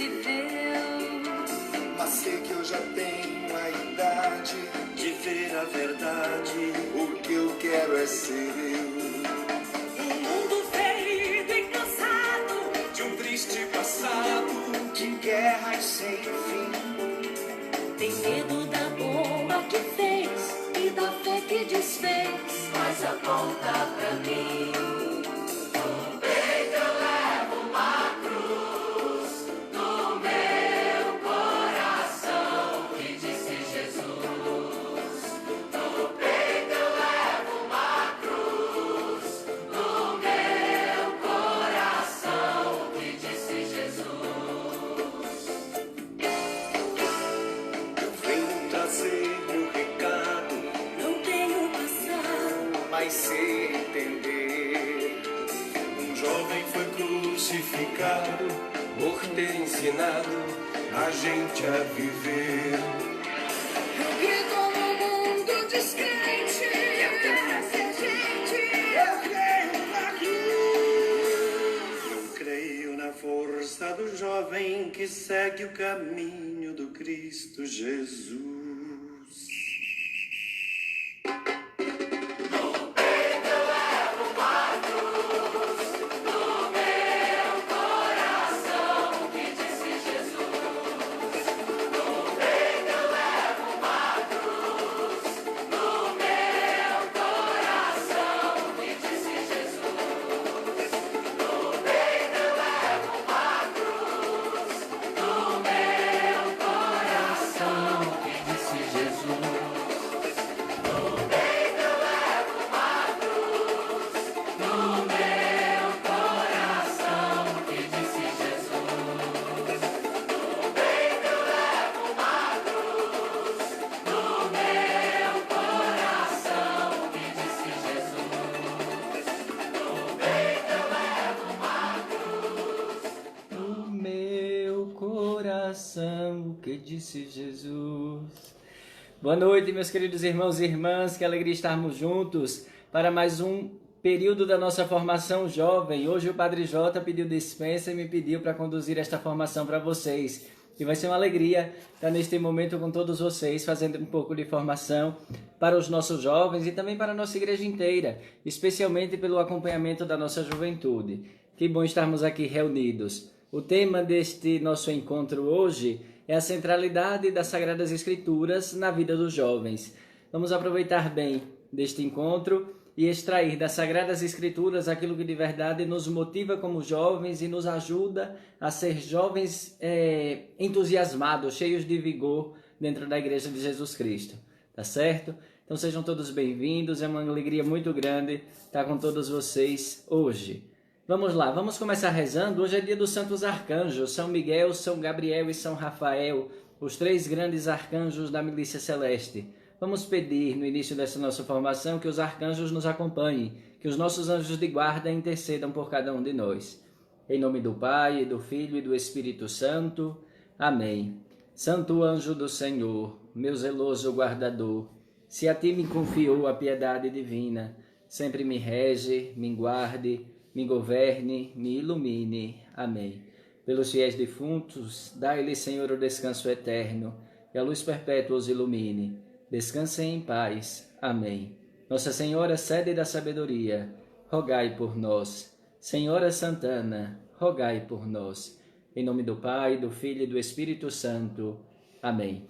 viveu. Mas sei que eu já tenho a idade de ver a verdade. O que eu quero é ser eu. Um mundo ferido e cansado De um triste passado, de guerras sem fim. tem medo da bomba que fez e da fé que desfez, mas aponta pra mim. No peito eu levo uma cruz, no meu coração que disse Jesus. No peito eu levo uma cruz, no meu coração que disse Jesus. Eu venho trazer meu recado, Não tenho passado, mas sei entender. Um jovem foi crucificado por ter ensinado a gente a viver. eu grito no mundo descrente, eu quero ser gente, Eu creio na cruz. Eu creio na força do jovem que segue o caminho do Cristo Jesus. Que disse Jesus. Boa noite, meus queridos irmãos e irmãs, que alegria estarmos juntos para mais um período da nossa formação jovem. Hoje o Padre Jota pediu dispensa e me pediu para conduzir esta formação para vocês. E vai ser uma alegria estar neste momento com todos vocês, fazendo um pouco de formação para os nossos jovens e também para a nossa igreja inteira, especialmente pelo acompanhamento da nossa juventude. Que bom estarmos aqui reunidos. O tema deste nosso encontro hoje é a centralidade das Sagradas Escrituras na vida dos jovens. Vamos aproveitar bem deste encontro e extrair das Sagradas Escrituras aquilo que de verdade nos motiva como jovens e nos ajuda a ser jovens entusiasmados, cheios de vigor dentro da Igreja de Jesus Cristo. Tá certo? Então sejam todos bem-vindos, é uma alegria muito grande estar com todos vocês hoje. Vamos lá, vamos começar rezando. Hoje é dia dos Santos Arcanjos, São Miguel, São Gabriel e São Rafael, os três grandes arcanjos da milícia celeste. Vamos pedir no início dessa nossa formação que os arcanjos nos acompanhem, que os nossos anjos de guarda intercedam por cada um de nós. Em nome do Pai, do Filho e do Espírito Santo. Amém. Santo anjo do Senhor, meu zeloso guardador, se a ti me confiou a piedade divina, sempre me rege, me guarde, me governe, me ilumine. Amém. Pelos fiéis defuntos, dai-lhes, Senhor, o descanso eterno, e a luz perpétua os ilumine. Descansem em paz. Amém. Nossa Senhora, sede da sabedoria, rogai por nós. Senhora Santana, rogai por nós. Em nome do Pai, do Filho e do Espírito Santo. Amém.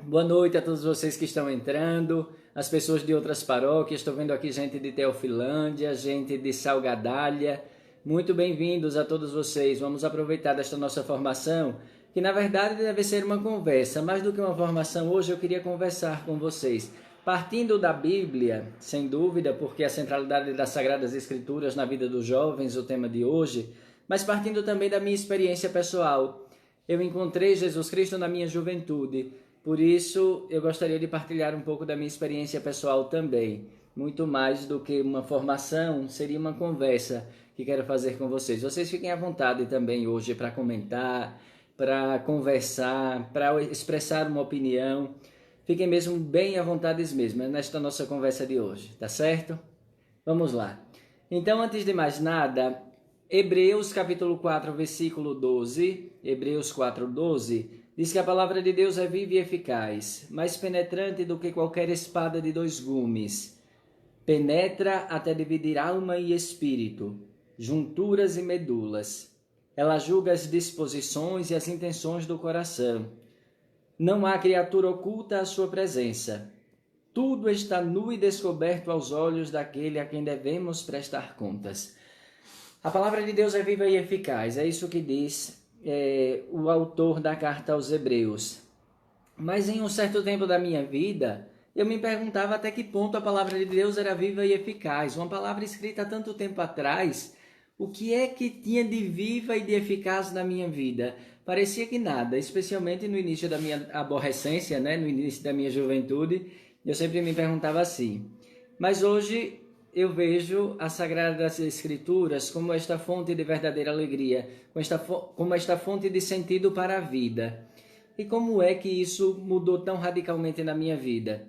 Boa noite a todos vocês que estão entrando, as pessoas de outras paróquias. Estou vendo aqui gente de Teofilândia, gente de Salgadalha. Muito bem-vindos a todos vocês. Vamos aproveitar desta nossa formação, que na verdade deve ser uma conversa. Mais do que uma formação, hoje eu queria conversar com vocês. Partindo da Bíblia, sem dúvida, porque a centralidade das Sagradas Escrituras na vida dos jovens, o tema de hoje, mas partindo também da minha experiência pessoal. Eu encontrei Jesus Cristo na minha juventude. Por isso, eu gostaria de partilhar um pouco da minha experiência pessoal também. Muito mais do que uma formação, seria uma conversa que quero fazer com vocês. Vocês fiquem à vontade também hoje para comentar, para conversar, para expressar uma opinião. Fiquem mesmo bem à vontade mesmo nesta nossa conversa de hoje, tá certo? Vamos lá. Então, antes de mais nada, Hebreus capítulo 4, versículo 12, Hebreus 4, 12, diz que a palavra de Deus é viva e eficaz, mais penetrante do que qualquer espada de dois gumes. Penetra até dividir alma e espírito, junturas e medulas. Ela julga as disposições e as intenções do coração. Não há criatura oculta à sua presença. Tudo está nu e descoberto aos olhos daquele a quem devemos prestar contas. A palavra de Deus é viva e eficaz, é isso que diz o autor da carta aos Hebreus. Mas em um certo tempo da minha vida, eu me perguntava até que ponto a palavra de Deus era viva e eficaz. Uma palavra escrita há tanto tempo atrás, o que é que tinha de viva e de eficaz na minha vida? Parecia que nada, especialmente no início da minha adolescência, né? No início da minha juventude, eu sempre me perguntava assim. Mas hoje eu vejo as Sagradas Escrituras como esta fonte de verdadeira alegria, como esta fonte de sentido para a vida. E como é que isso mudou tão radicalmente na minha vida?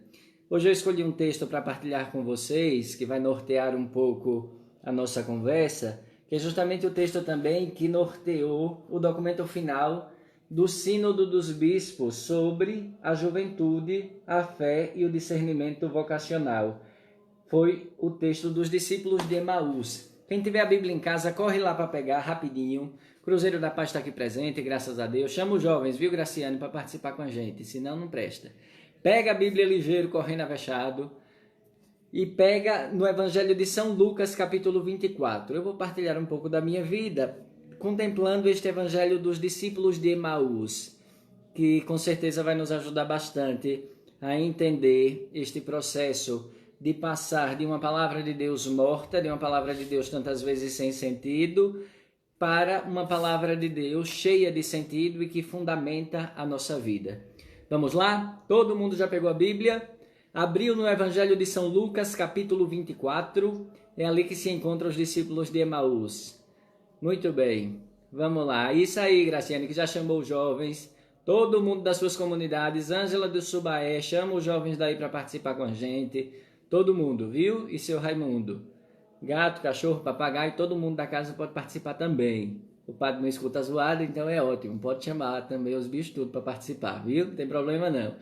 Hoje eu escolhi um texto para partilhar com vocês, que vai nortear um pouco a nossa conversa, que é justamente o texto também que norteou o documento final do Sínodo dos Bispos sobre a juventude, a fé e o discernimento vocacional. Foi o texto dos discípulos de Emaús. Quem tiver a Bíblia em casa, corre lá para pegar rapidinho. Cruzeiro da Paz está aqui presente, graças a Deus. Chama os jovens, viu, Graciane, para participar com a gente, senão não presta. Pega a Bíblia ligeiro, correndo avexado, e pega no Evangelho de São Lucas, capítulo 24. Eu vou partilhar um pouco da minha vida, contemplando este Evangelho dos discípulos de Emaús, que com certeza vai nos ajudar bastante a entender este processo de passar de uma palavra de Deus morta, de uma palavra de Deus tantas vezes sem sentido, para uma palavra de Deus cheia de sentido e que fundamenta a nossa vida. Vamos lá? Todo mundo já pegou a Bíblia? Abriu no Evangelho de São Lucas, capítulo 24. É ali que se encontram os discípulos de Emaús. Muito bem. Vamos lá. Isso aí, Graciane, que já chamou os jovens. Todo mundo das suas comunidades. Ângela do Subaé, chama os jovens daí para participar com a gente. Todo mundo, viu? E seu Raimundo. Gato, cachorro, papagaio, todo mundo da casa pode participar também. O padre não escuta a zoada, então é ótimo. Pode chamar também os bichos tudo para participar, viu? Não tem problema não.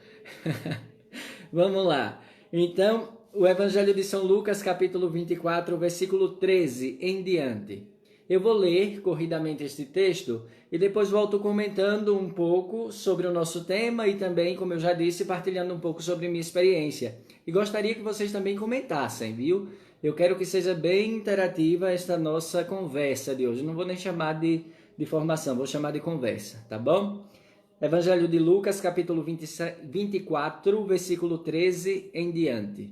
Vamos lá. Então, o Evangelho de São Lucas, capítulo 24, versículo 13 em diante. Eu vou ler corridamente este texto e depois volto comentando um pouco sobre o nosso tema e também, como eu já disse, partilhando um pouco sobre minha experiência. E gostaria que vocês também comentassem, viu? Eu quero que seja bem interativa esta nossa conversa de hoje. Não vou nem chamar de formação, vou chamar de conversa, tá bom? Evangelho de Lucas, capítulo 24, versículo 13 em diante.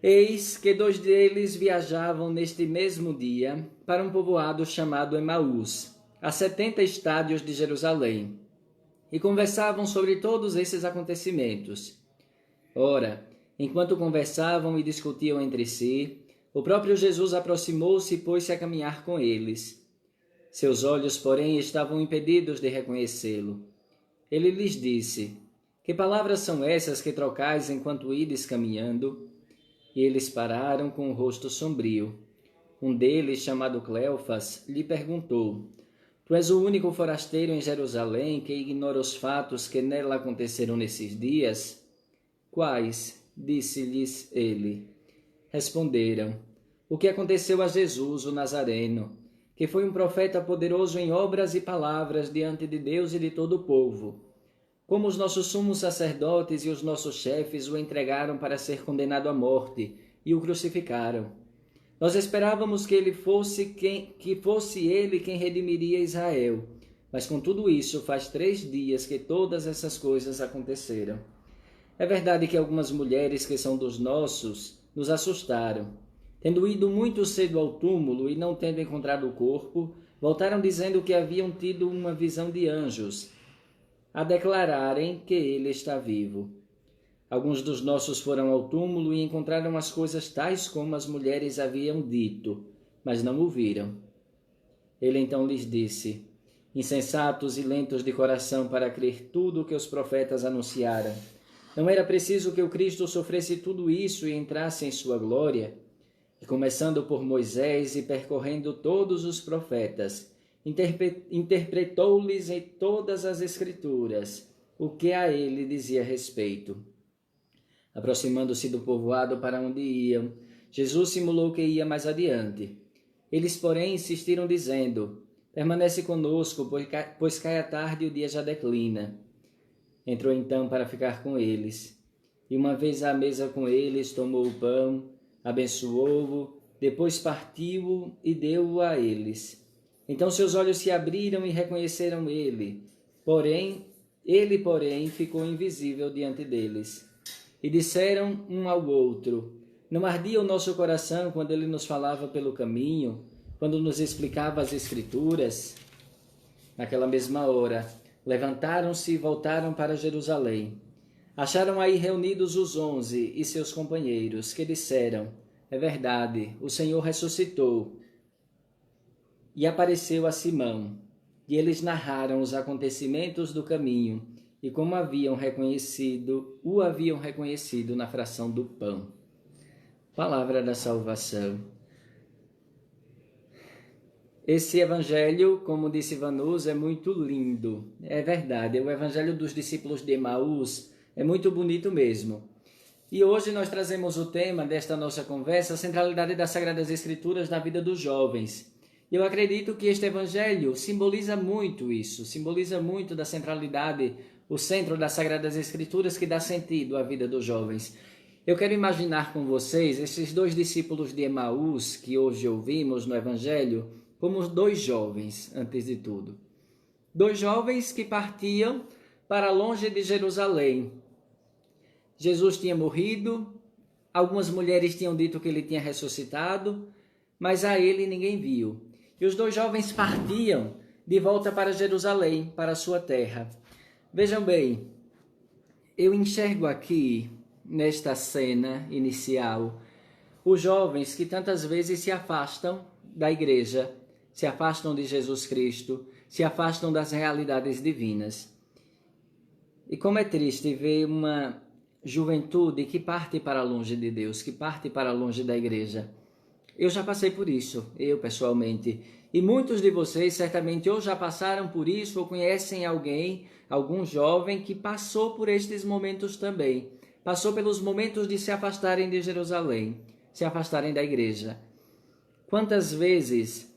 Eis que 2 deles viajavam neste mesmo dia para um povoado chamado Emaús, a 70 estádios de Jerusalém, e conversavam sobre todos esses acontecimentos. Ora, enquanto conversavam e discutiam entre si, o próprio Jesus aproximou-se e pôs-se a caminhar com eles. Seus olhos, porém, estavam impedidos de reconhecê-lo. Ele lhes disse: Que palavras são essas que trocais enquanto ides caminhando? E eles pararam com o rosto sombrio. Um deles, chamado Cleofas, lhe perguntou: Tu és o único forasteiro em Jerusalém que ignora os fatos que nela aconteceram nesses dias? Quais? Disse-lhes ele. Responderam: O que aconteceu a Jesus, o Nazareno, que foi um profeta poderoso em obras e palavras diante de Deus e de todo o povo. Como os nossos sumos sacerdotes e os nossos chefes o entregaram para ser condenado à morte e o crucificaram. Nós esperávamos que fosse ele quem redimiria Israel, mas com tudo isso faz 3 dias que todas essas coisas aconteceram. É verdade que algumas mulheres que são dos nossos nos assustaram. Tendo ido muito cedo ao túmulo e não tendo encontrado o corpo, voltaram dizendo que haviam tido uma visão de anjos, a declararem que ele está vivo. Alguns dos nossos foram ao túmulo e encontraram as coisas tais como as mulheres haviam dito, mas não o viram. Ele então lhes disse: Insensatos e lentos de coração para crer tudo o que os profetas anunciaram. Não era preciso que o Cristo sofresse tudo isso e entrasse em sua glória? começando por Moisés e percorrendo todos os profetas, interpretou-lhes em todas as Escrituras o que a ele dizia respeito. Aproximando-se do povoado para onde iam, Jesus simulou que ia mais adiante. Eles, porém, insistiram dizendo: permanece conosco, pois cai a tarde e o dia já declina. Entrou então para ficar com eles. E uma vez à mesa com eles, tomou o pão, abençoou-o, depois partiu-o e deu-o a eles. Então seus olhos se abriram e reconheceram ele. Ele, porém, ficou invisível diante deles. E disseram um ao outro: não ardia o nosso coração quando ele nos falava pelo caminho, quando nos explicava as Escrituras? Naquela mesma hora, levantaram-se e voltaram para Jerusalém. Acharam aí reunidos os 11 e seus companheiros, que disseram: é verdade, o Senhor ressuscitou e apareceu a Simão. E eles narraram os acontecimentos do caminho e como o haviam reconhecido na fração do pão. Palavra da salvação. Esse evangelho, como disse Vanus, é muito lindo. É verdade, o evangelho dos discípulos de Emaús é muito bonito mesmo. E hoje nós trazemos o tema desta nossa conversa, a centralidade das Sagradas Escrituras na vida dos jovens. E eu acredito que este evangelho simboliza muito isso, simboliza muito da centralidade, o centro das Sagradas Escrituras que dá sentido à vida dos jovens. Eu quero imaginar com vocês esses dois discípulos de Emaús que hoje ouvimos no evangelho como dois jovens, antes de tudo. Dois jovens que partiam para longe de Jerusalém. Jesus tinha morrido, algumas mulheres tinham dito que ele tinha ressuscitado, mas a ele ninguém viu. E os dois jovens partiam de volta para Jerusalém, para a sua terra. Vejam bem, eu enxergo aqui, nesta cena inicial, os jovens que tantas vezes se afastam da igreja, se afastam de Jesus Cristo, se afastam das realidades divinas. E como é triste ver uma juventude que parte para longe de Deus, que parte para longe da igreja. Eu já passei por isso, eu pessoalmente. E muitos de vocês certamente ou já passaram por isso ou conhecem alguém, algum jovem que passou por estes momentos também. Passou pelos momentos de se afastarem de Jerusalém, se afastarem da igreja. Quantas vezes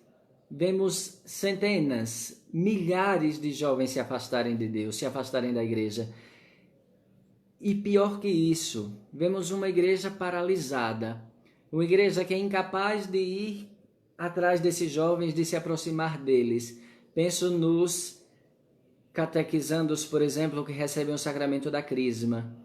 vemos centenas, milhares de jovens se afastarem de Deus, se afastarem da igreja. E pior que isso, vemos uma igreja paralisada, uma igreja que é incapaz de ir atrás desses jovens, de se aproximar deles. Penso nos catequizandos, por exemplo, que recebem o sacramento da crisma.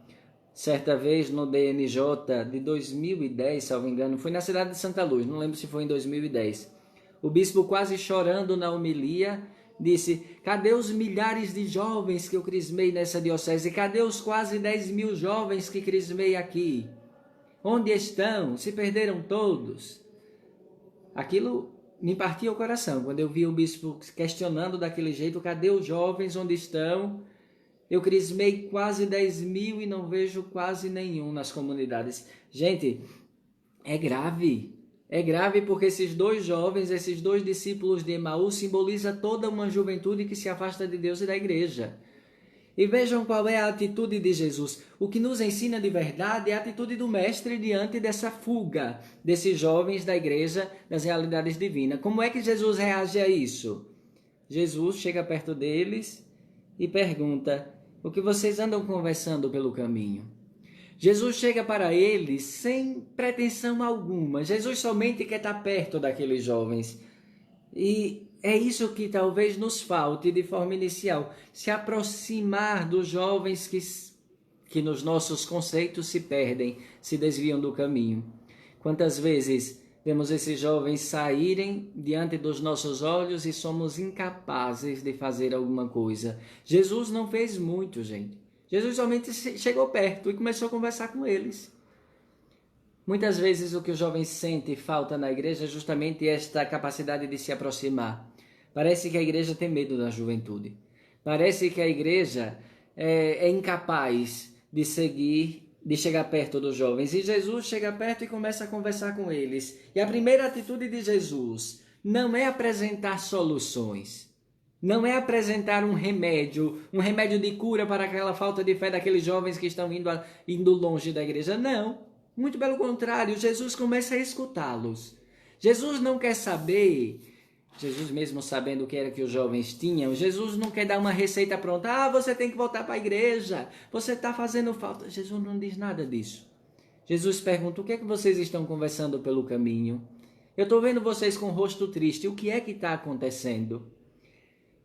Certa vez no DNJ de 2010, salvo engano, foi na cidade de Santa Luz, não lembro se foi em 2010. O bispo, quase chorando na homilia, disse: cadê os milhares de jovens que eu crismei nessa diocese? Cadê os quase 10.000 jovens que crismei aqui? Onde estão? Se perderam todos? Aquilo me partia o coração, quando eu vi o bispo questionando daquele jeito: cadê os jovens? Onde estão? Eu crismei quase 10.000 e não vejo quase nenhum nas comunidades. Gente, é grave. É grave porque esses dois jovens, esses dois discípulos de Emaús, simbolizam toda uma juventude que se afasta de Deus e da igreja. E vejam qual é a atitude de Jesus. O que nos ensina de verdade é a atitude do Mestre diante dessa fuga desses jovens da igreja, das realidades divinas. Como é que Jesus reage a isso? Jesus chega perto deles e pergunta: o que vocês andam conversando pelo caminho? Jesus chega para eles sem pretensão alguma. Jesus somente quer estar perto daqueles jovens. E é isso que talvez nos falte de forma inicial. Se aproximar dos jovens que nos nossos conceitos se perdem, se desviam do caminho. Quantas vezes vemos esses jovens saírem diante dos nossos olhos e somos incapazes de fazer alguma coisa. Jesus não fez muito, gente. Jesus somente chegou perto e começou a conversar com eles. Muitas vezes o que os jovens sentem falta na igreja é justamente esta capacidade de se aproximar. Parece que a igreja tem medo da juventude. Parece que a igreja é incapaz de seguir de chegar perto dos jovens. E Jesus chega perto e começa a conversar com eles. E a primeira atitude de Jesus não é apresentar soluções. Não é apresentar um remédio de cura para aquela falta de fé daqueles jovens que estão indo longe da igreja. Não. Muito pelo contrário, Jesus começa a escutá-los. Jesus não quer saber, Jesus mesmo sabendo o que era que os jovens tinham, Jesus não quer dar uma receita pronta. Ah, você tem que voltar para a igreja, você está fazendo falta. Jesus não diz nada disso. Jesus pergunta, o que é que vocês estão conversando pelo caminho? Eu estou vendo vocês com o rosto triste, o que é que está acontecendo?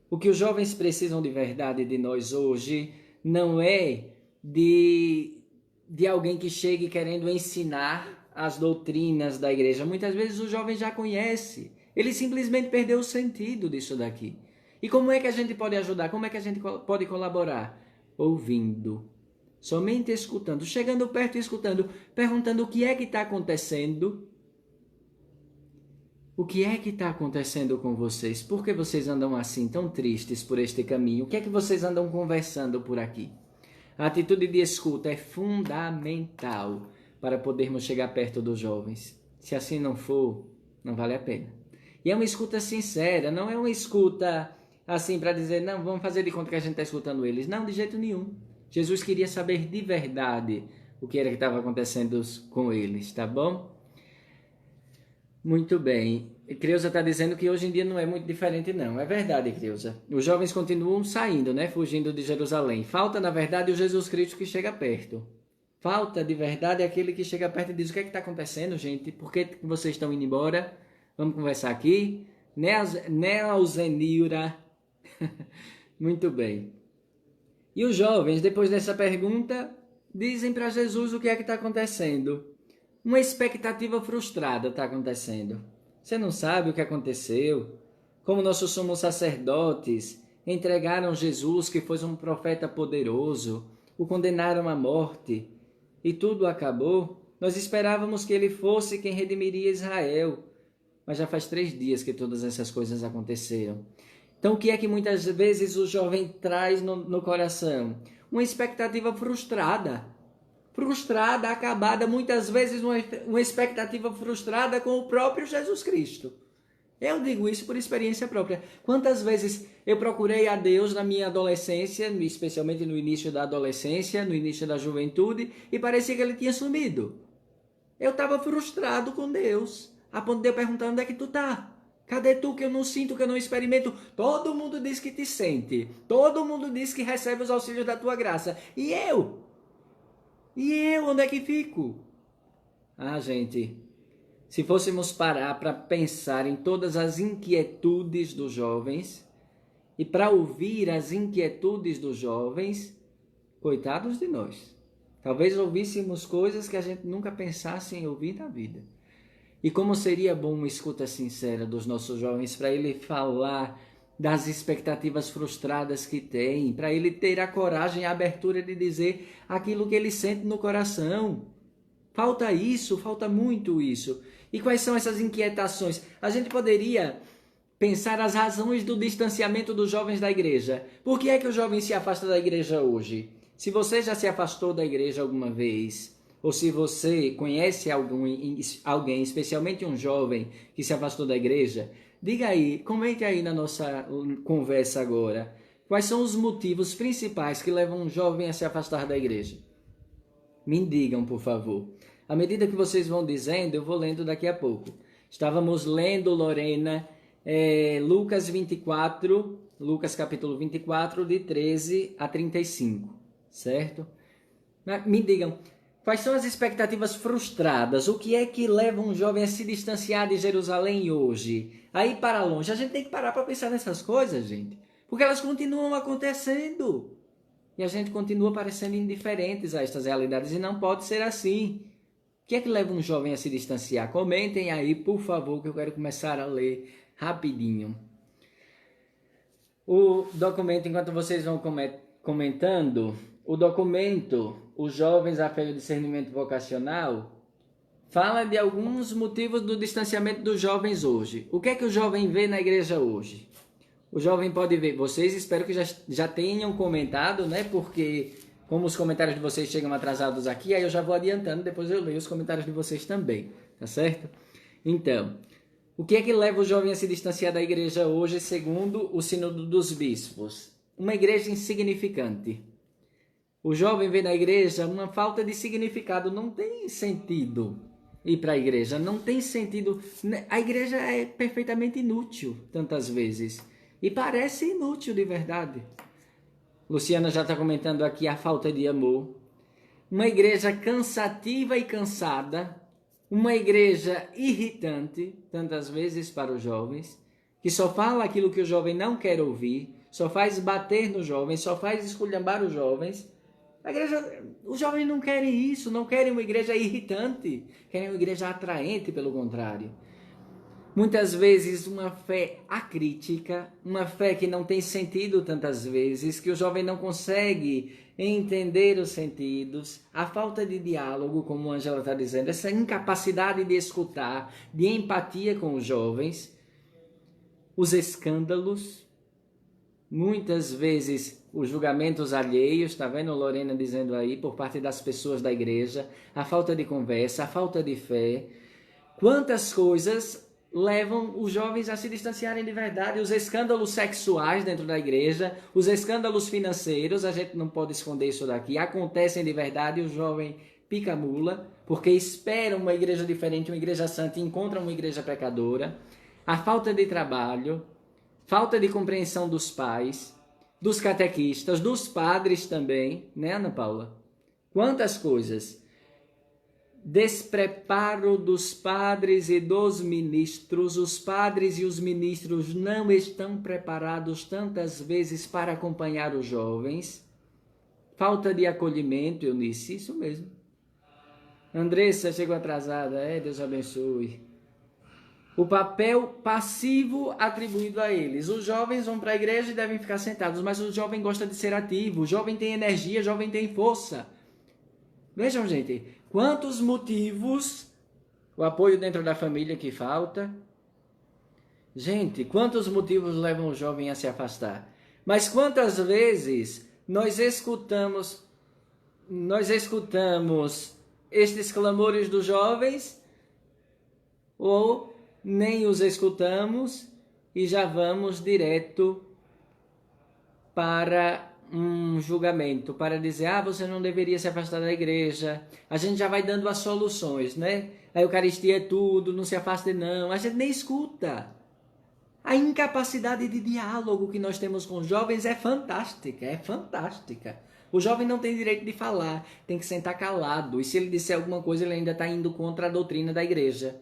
O que os jovens precisam de verdade de nós hoje não é de alguém que chegue querendo ensinar as doutrinas da igreja. Muitas vezes o jovem já conhece. Ele simplesmente perdeu o sentido disso daqui. E como é que a gente pode ajudar? Como é que a gente pode colaborar? Ouvindo. Somente escutando. Chegando perto e escutando. Perguntando o que é que está acontecendo. O que é que está acontecendo com vocês? Por que vocês andam assim, tão tristes por este caminho? O que é que vocês andam conversando por aqui? A atitude de escuta é fundamental para podermos chegar perto dos jovens. Se assim não for, não vale a pena. E é uma escuta sincera, não é uma escuta assim para dizer, não, vamos fazer de conta que a gente está escutando eles. Não, de jeito nenhum. Jesus queria saber de verdade o que era que estava acontecendo com eles, tá bom? Muito bem. Creuza está dizendo que hoje em dia não é muito diferente, não. É verdade, Creuza. Os jovens continuam saindo, né? Fugindo de Jerusalém. Falta, na verdade, o Jesus Cristo que chega perto. Falta, de verdade, aquele que chega perto e diz, o que é que está acontecendo, gente? Por que vocês estão indo embora? Vamos conversar aqui. Neauzenira. Muito bem. E os jovens, depois dessa pergunta, dizem para Jesus o que é que está acontecendo. Uma expectativa frustrada está acontecendo. Você não sabe o que aconteceu? Como nossos sumos sacerdotes entregaram Jesus, que foi um profeta poderoso, o condenaram à morte, e tudo acabou. Nós esperávamos que ele fosse quem redimiria Israel, mas já faz 3 dias que todas essas coisas aconteceram. Então, o que é que muitas vezes o jovem traz no coração? Uma expectativa frustrada. Frustrada, acabada, muitas vezes uma expectativa frustrada com o próprio Jesus Cristo. Eu digo isso por experiência própria. Quantas vezes eu procurei a Deus na minha adolescência, especialmente no início da adolescência, no início da juventude, e parecia que ele tinha sumido. Eu estava frustrado com Deus, a ponto de eu perguntar, onde é que tu está? Cadê tu que eu não sinto, que eu não experimento? Todo mundo diz que te sente. Todo mundo diz que recebe os auxílios da tua graça. E eu? E eu, onde é que fico? Ah, gente, se fôssemos parar para pensar em todas as inquietudes dos jovens e para ouvir as inquietudes dos jovens, coitados de nós. Talvez ouvíssemos coisas que a gente nunca pensasse em ouvir na vida. E como seria bom uma escuta sincera dos nossos jovens para ele falar das expectativas frustradas que tem, para ele ter a coragem e a abertura de dizer aquilo que ele sente no coração. Falta isso, falta muito isso. E quais são essas inquietações? A gente poderia pensar as razões do distanciamento dos jovens da igreja. Por que é que o jovem se afasta da igreja hoje? Se você já se afastou da igreja alguma vez, ou se você conhece alguém, especialmente um jovem que se afastou da igreja, diga aí, comente aí na nossa conversa agora. Quais são os motivos principais que levam um jovem a se afastar da igreja? Me digam, por favor. À medida que vocês vão dizendo, eu vou lendo daqui a pouco. Estávamos lendo, Lorena, Lucas 24, Lucas capítulo 24, de 13 a 35, certo? Me digam, quais são as expectativas frustradas? O que é que leva um jovem a se distanciar de Jerusalém hoje? A ir para longe? A gente tem que parar para pensar nessas coisas, gente. Porque elas continuam acontecendo. E a gente continua parecendo indiferentes a estas realidades. E não pode ser assim. O que é que leva um jovem a se distanciar? Comentem aí, por favor, que eu quero começar a ler rapidinho. O documento, enquanto vocês vão comentando, o documento, Os Jovens a Fé e o Discernimento Vocacional, fala de alguns motivos do distanciamento dos jovens hoje. O que é que o jovem vê na igreja hoje? O jovem pode ver, vocês espero que já tenham comentado, né? Porque Como os comentários de vocês chegam atrasados aqui, aí eu já vou adiantando, depois eu leio os comentários de vocês também, tá certo? Então, o que é que leva o jovem a se distanciar da igreja hoje, segundo o Sínodo dos Bispos? Uma igreja insignificante. O jovem vê na igreja uma falta de significado, não tem sentido ir para a igreja, não tem sentido. A igreja é perfeitamente inútil, tantas vezes, e parece inútil de verdade. Luciana já está comentando aqui a falta de amor. Uma igreja cansativa e cansada, uma igreja irritante, tantas vezes para os jovens, que só fala aquilo que o jovem não quer ouvir, só faz bater nos jovens, só faz esculhambar os jovens. Os jovens não querem isso, não querem uma igreja irritante, querem uma igreja atraente, pelo contrário. Muitas vezes uma fé acrítica, uma fé que não tem sentido tantas vezes, que o jovem não consegue entender os sentidos, a falta de diálogo, como a Ângela está dizendo, essa incapacidade de escutar, de empatia com os jovens, os escândalos, muitas vezes os julgamentos alheios, está vendo Lorena dizendo aí, por parte das pessoas da igreja, a falta de conversa, a falta de fé, quantas coisas levam os jovens a se distanciarem de verdade, os escândalos sexuais dentro da igreja, os escândalos financeiros, a gente não pode esconder isso daqui, acontecem de verdade e o jovem pica a mula, porque espera uma igreja diferente, uma igreja santa e encontra uma igreja pecadora, a falta de trabalho, falta de compreensão dos pais, dos catequistas, dos padres também, né, Ana Paula? Quantas coisas! Despreparo dos padres e dos ministros. Os padres e os ministros não estão preparados tantas vezes para acompanhar os jovens. Falta de acolhimento, Eunice, isso mesmo. Andressa chegou atrasada, Deus abençoe. O papel passivo atribuído a eles. Os jovens vão para a igreja e devem ficar sentados, mas o jovem gosta de ser ativo, o jovem tem energia, o jovem tem força. Vejam, gente, quantos motivos, o apoio dentro da família que falta. Gente, quantos motivos levam o jovem a se afastar? Mas quantas vezes nós escutamos estes clamores dos jovens, ou nem os escutamos e já vamos direto para um julgamento, para dizer, você não deveria se afastar da igreja. A gente já vai dando as soluções, né? A Eucaristia é tudo, não se afaste não. A gente nem escuta. A incapacidade de diálogo que nós temos com os jovens é fantástica, é fantástica. O jovem não tem direito de falar, tem que sentar calado. E se ele disser alguma coisa, ele ainda está indo contra a doutrina da igreja.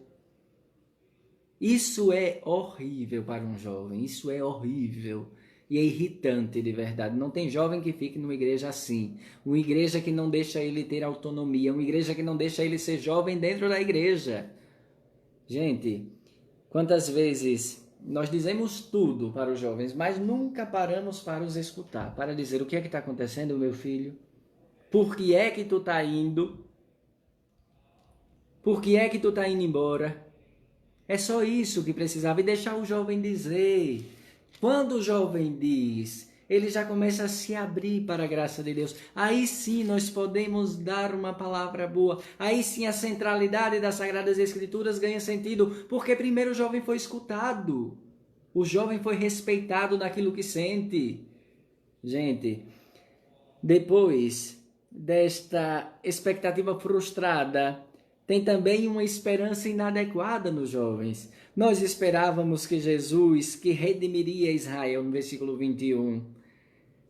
Isso é horrível para um jovem, isso é horrível. E é irritante de verdade. Não tem jovem que fique numa igreja assim. Uma igreja que não deixa ele ter autonomia. Uma igreja que não deixa ele ser jovem dentro da igreja. Gente, quantas vezes nós dizemos tudo para os jovens, mas nunca paramos para os escutar. Para dizer o que é que está acontecendo, meu filho? Por que é que tu está indo? Por que é que tu está indo embora? É só isso que precisava. E deixar o jovem dizer. Quando o jovem diz, ele já começa a se abrir para a graça de Deus. Aí sim nós podemos dar uma palavra boa. Aí sim a centralidade das Sagradas Escrituras ganha sentido. Porque primeiro o jovem foi escutado. O jovem foi respeitado naquilo que sente. Gente, depois desta expectativa frustrada, tem também uma esperança inadequada nos jovens. Nós esperávamos que Jesus, que redimiria Israel, no versículo 21.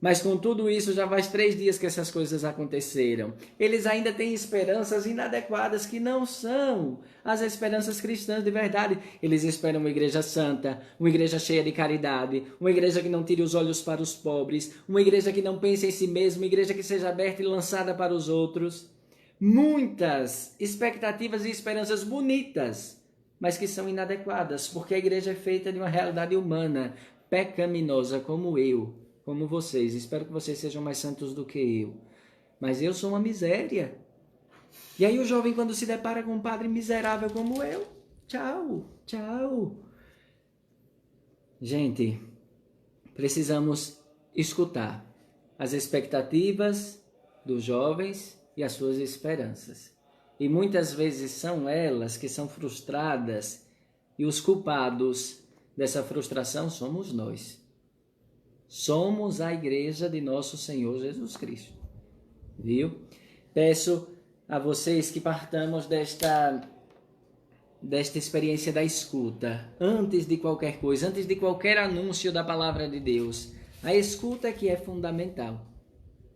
Mas com tudo isso, já faz 3 dias que essas coisas aconteceram. Eles ainda têm esperanças inadequadas, que não são as esperanças cristãs de verdade. Eles esperam uma igreja santa, uma igreja cheia de caridade, uma igreja que não tire os olhos para os pobres, uma igreja que não pense em si mesma, uma igreja que seja aberta e lançada para os outros. Muitas expectativas e esperanças bonitas, mas que são inadequadas, porque a igreja é feita de uma realidade humana, pecaminosa, como eu, como vocês. Espero que vocês sejam mais santos do que eu. Mas eu sou uma miséria. E aí o jovem, quando se depara com um padre miserável como eu, tchau, tchau. Gente, precisamos escutar as expectativas dos jovens e as suas esperanças. E muitas vezes são elas que são frustradas e os culpados dessa frustração somos nós. Somos a igreja de nosso Senhor Jesus Cristo. Viu? Peço a vocês que partamos desta experiência da escuta, antes de qualquer coisa, antes de qualquer anúncio da palavra de Deus. A escuta que é fundamental.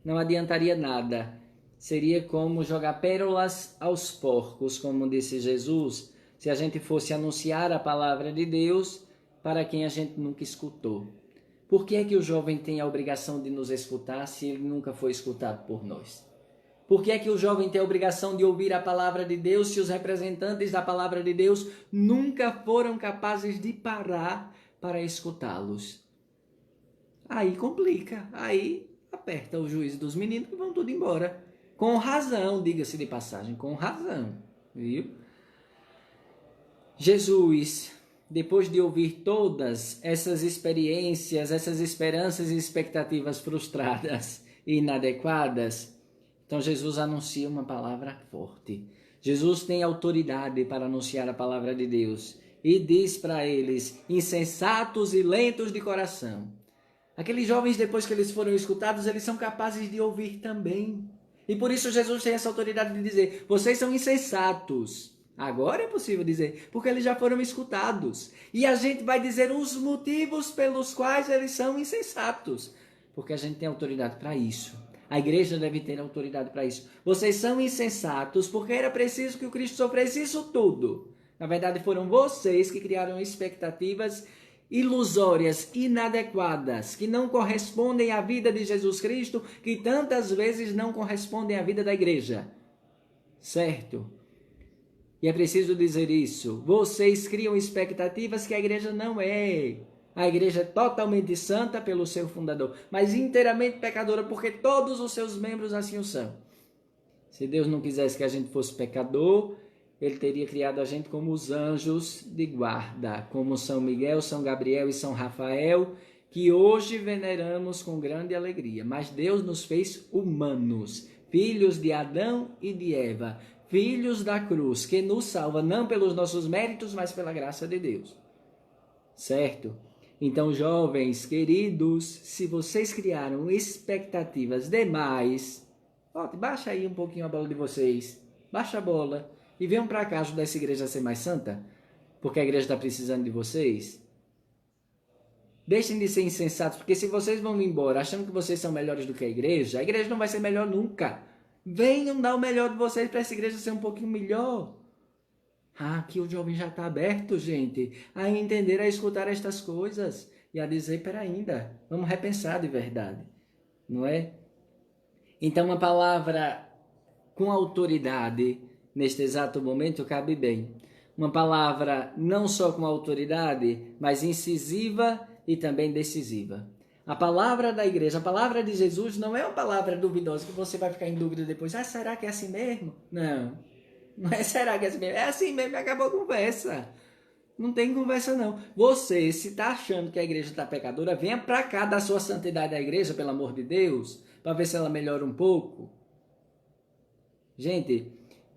Não adiantaria nada. Seria como jogar pérolas aos porcos, como disse Jesus, se a gente fosse anunciar a palavra de Deus para quem a gente nunca escutou. Por que é que o jovem tem a obrigação de nos escutar se ele nunca foi escutado por nós? Por que é que o jovem tem a obrigação de ouvir a palavra de Deus se os representantes da palavra de Deus nunca foram capazes de parar para escutá-los? Aí complica, aí aperta o juízo dos meninos que vão tudo embora. Com razão, diga-se de passagem, com razão, viu? Jesus, depois de ouvir todas essas experiências, essas esperanças e expectativas frustradas e inadequadas, então Jesus anuncia uma palavra forte. Jesus tem autoridade para anunciar a palavra de Deus e diz para eles, insensatos e lentos de coração. Aqueles jovens, depois que eles foram escutados, eles são capazes de ouvir também. E por isso Jesus tem essa autoridade de dizer, vocês são insensatos. Agora é possível dizer, porque eles já foram escutados. E a gente vai dizer os motivos pelos quais eles são insensatos. Porque a gente tem autoridade para isso. A igreja deve ter autoridade para isso. Vocês são insensatos porque era preciso que o Cristo sofresse isso tudo. Na verdade, foram vocês que criaram expectativas ilusórias, inadequadas, que não correspondem à vida de Jesus Cristo, que tantas vezes não correspondem à vida da igreja. Certo? E é preciso dizer isso. Vocês criam expectativas que a igreja não é. A igreja é totalmente santa pelo seu fundador, mas inteiramente pecadora porque todos os seus membros assim o são. Se Deus não quisesse que a gente fosse pecador, Ele teria criado a gente como os anjos de guarda, como São Miguel, São Gabriel e São Rafael, que hoje veneramos com grande alegria. Mas Deus nos fez humanos, filhos de Adão e de Eva, filhos da cruz, que nos salva não pelos nossos méritos, mas pela graça de Deus. Certo? Então, jovens queridos, se vocês criaram expectativas demais, baixa aí um pouquinho a bola de vocês, baixa a bola e venham para cá ajudar essa igreja a ser mais santa, porque a igreja está precisando de vocês. Deixem de ser insensatos, porque se vocês vão embora achando que vocês são melhores do que a igreja não vai ser melhor nunca. Venham dar o melhor de vocês para essa igreja ser um pouquinho melhor. Aqui o jovem já está aberto, gente, a entender, a escutar estas coisas e a dizer, peraí ainda, vamos repensar de verdade, não é? Então, uma palavra com autoridade, neste exato momento, cabe bem. Uma palavra não só com autoridade, mas incisiva e também decisiva. A palavra da igreja, a palavra de Jesus não é uma palavra duvidosa que você vai ficar em dúvida depois. Será que é assim mesmo? Não é será que é assim mesmo? É assim mesmo, acabou a conversa. Não tem conversa não. Você, se está achando que a igreja está pecadora, venha para cá dar sua santidade à igreja, pelo amor de Deus, para ver se ela melhora um pouco. Gente,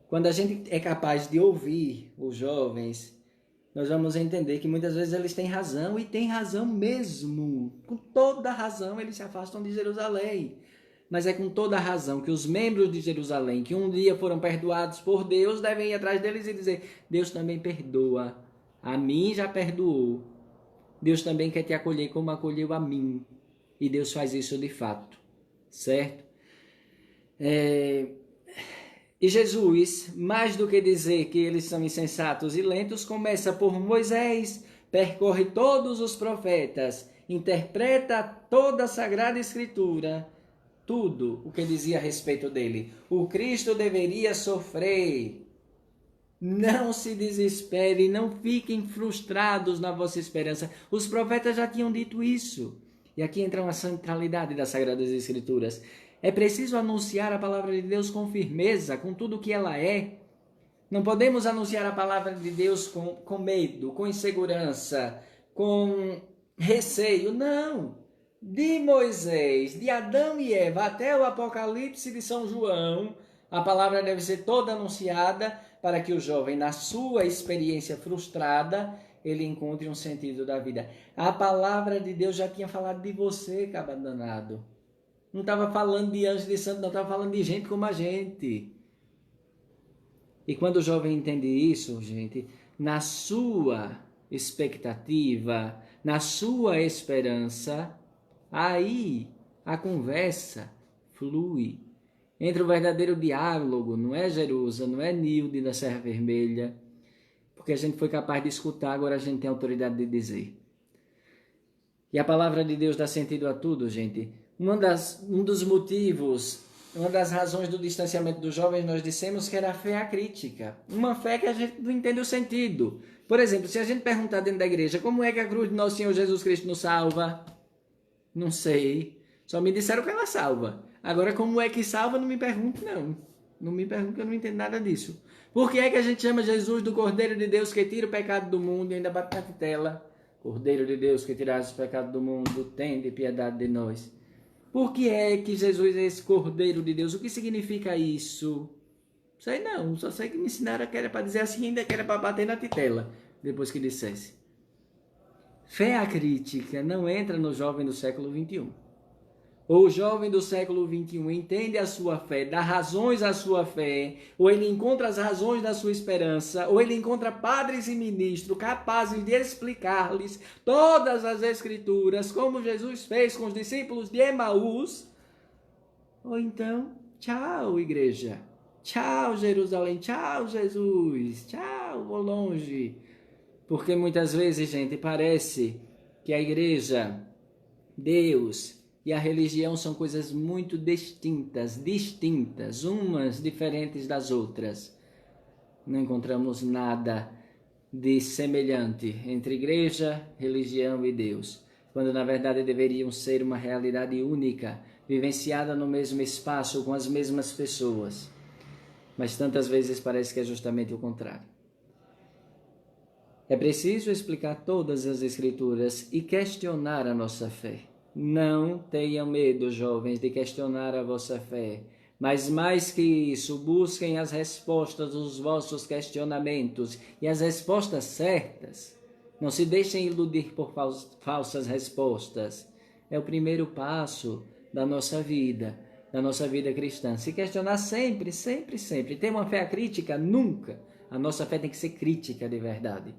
quando a gente é capaz de ouvir os jovens, nós vamos entender que muitas vezes eles têm razão, e têm razão mesmo. Com toda razão eles se afastam de Jerusalém. Mas é com toda razão que os membros de Jerusalém, que um dia foram perdoados por Deus, devem ir atrás deles e dizer, Deus também perdoa. A mim já perdoou. Deus também quer te acolher como acolheu a mim. E Deus faz isso de fato. Certo? E Jesus, mais do que dizer que eles são insensatos e lentos, começa por Moisés, percorre todos os profetas, interpreta toda a Sagrada Escritura, tudo o que dizia a respeito dele. O Cristo deveria sofrer. Não se desespere, não fiquem frustrados na vossa esperança. Os profetas já tinham dito isso. E aqui entra uma centralidade das Sagradas Escrituras. É preciso anunciar a palavra de Deus com firmeza, com tudo o que ela é. Não podemos anunciar a palavra de Deus com medo, com insegurança, com receio. Não! de Moisés, de Adão e Eva até o Apocalipse de São João, a palavra deve ser toda anunciada para que o jovem, na sua experiência frustrada, ele encontre um sentido da vida. A palavra de Deus já tinha falado de você, caba danado. Não estava falando de anjo de santo, não estava falando de gente como a gente. E quando o jovem entende isso, gente, na sua expectativa, na sua esperança, aí a conversa flui. Entre o verdadeiro diálogo, não é Jerusa, não é Nilde da Serra Vermelha, porque a gente foi capaz de escutar, agora a gente tem autoridade de dizer. E a palavra de Deus dá sentido a tudo, gente. Um dos motivos, uma das razões do distanciamento dos jovens, nós dissemos que era a fé acrítica. Uma fé que a gente não entende o sentido. Por exemplo, se a gente perguntar dentro da igreja, como é que a cruz de nosso Senhor Jesus Cristo nos salva? Não sei. Só me disseram que ela salva. Agora, como é que salva, não me pergunte, não. Não me pergunte, que eu não entendo nada disso. Por que é que a gente chama Jesus do Cordeiro de Deus que tira o pecado do mundo e ainda bate na tela? Cordeiro de Deus que tiras o pecado do mundo, tende piedade de nós. Por que é que Jesus é esse Cordeiro de Deus? O que significa isso? Sei não, só sei que me ensinaram que era para dizer assim, ainda que era para bater na titela, depois que dissesse. Fé acrítica não entra no jovem do século XXI. Ou o jovem do século XXI entende a sua fé, dá razões à sua fé, ou ele encontra as razões da sua esperança, ou ele encontra padres e ministros capazes de explicar-lhes todas as escrituras, como Jesus fez com os discípulos de Emaús. Ou então, tchau, igreja. Tchau, Jerusalém. Tchau, Jesus. Tchau, vou longe. Porque muitas vezes, gente, parece que a igreja, Deus e a religião são coisas muito distintas, umas diferentes das outras. Não encontramos nada de semelhante entre igreja, religião e Deus, quando na verdade deveriam ser uma realidade única, vivenciada no mesmo espaço, com as mesmas pessoas. Mas tantas vezes parece que é justamente o contrário. É preciso explicar todas as escrituras e questionar a nossa fé. Não tenham medo, jovens, de questionar a vossa fé. Mas mais que isso, busquem as respostas dos vossos questionamentos e as respostas certas. Não se deixem iludir por falsas respostas. É o primeiro passo da nossa vida cristã. Se questionar sempre, sempre, sempre. Ter uma fé crítica? Nunca. A nossa fé tem que ser crítica de verdade.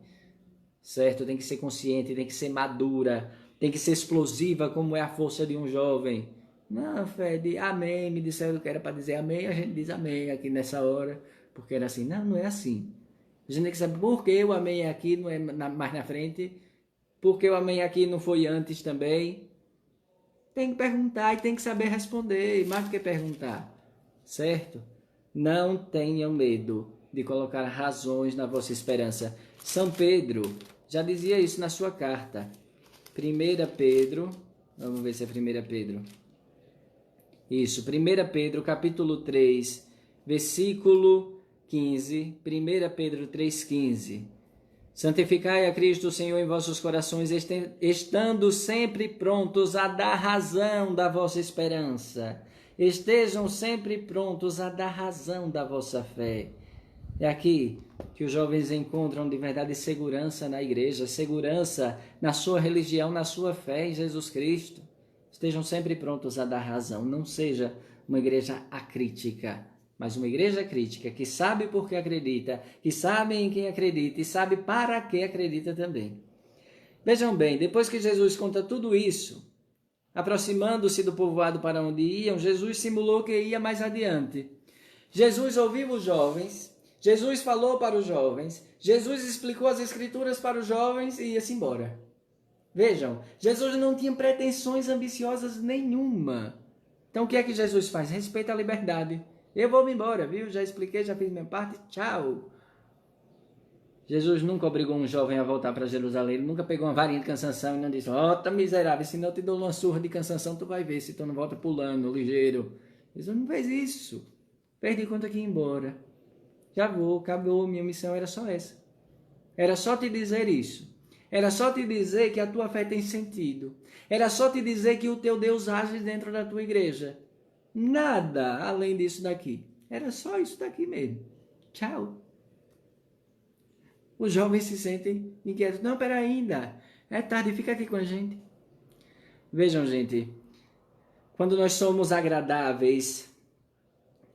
Certo? Tem que ser consciente, tem que ser madura, tem que ser explosiva, como é a força de um jovem. Não, fé de amém, me disseram que era para dizer amém, a gente diz amém aqui nessa hora, porque era assim. Não, não é assim. A gente tem que saber por que o amém aqui não é mais na frente, por que o amém aqui não foi antes também. Tem que perguntar e tem que saber responder, mais do que perguntar. Certo? Não tenham medo de colocar razões na vossa esperança. São Pedro já dizia isso na sua carta. 1 Pedro, vamos ver se é 1 Pedro. Isso, 1 Pedro, capítulo 3, versículo 15. 1 Pedro 3,15. Santificai a Cristo, Senhor, em vossos corações, estando sempre prontos a dar razão da vossa esperança. Estejam sempre prontos a dar razão da vossa fé. É aqui que os jovens encontram de verdade segurança na igreja, segurança na sua religião, na sua fé em Jesus Cristo. Estejam sempre prontos a dar razão. Não seja uma igreja acrítica, mas uma igreja crítica que sabe por que acredita, que sabe em quem acredita e sabe para que acredita também. Vejam bem, depois que Jesus conta tudo isso, aproximando-se do povoado para onde iam, Jesus simulou que ia mais adiante. Jesus ouviu os jovens, Jesus falou para os jovens, Jesus explicou as escrituras para os jovens e ia-se embora. Vejam, Jesus não tinha pretensões ambiciosas nenhuma. Então o que é que Jesus faz? Respeita a liberdade. Eu vou me embora, viu? Já expliquei, já fiz minha parte, tchau. Jesus nunca obrigou um jovem a voltar para Jerusalém, ele nunca pegou uma varinha de cansanção e não disse, tá miserável, se não te dou uma surra de cansanção, tu vai ver se tu não volta pulando, ligeiro. Jesus não fez isso. Perdi conta que ia embora. Já vou, acabou, minha missão era só essa. Era só te dizer isso. Era só te dizer que a tua fé tem sentido. Era só te dizer que o teu Deus age dentro da tua igreja. Nada além disso daqui. Era só isso daqui mesmo. Tchau. Os jovens se sentem inquietos. Não, pera ainda. É tarde, fica aqui com a gente. Vejam, gente. Quando nós somos agradáveis,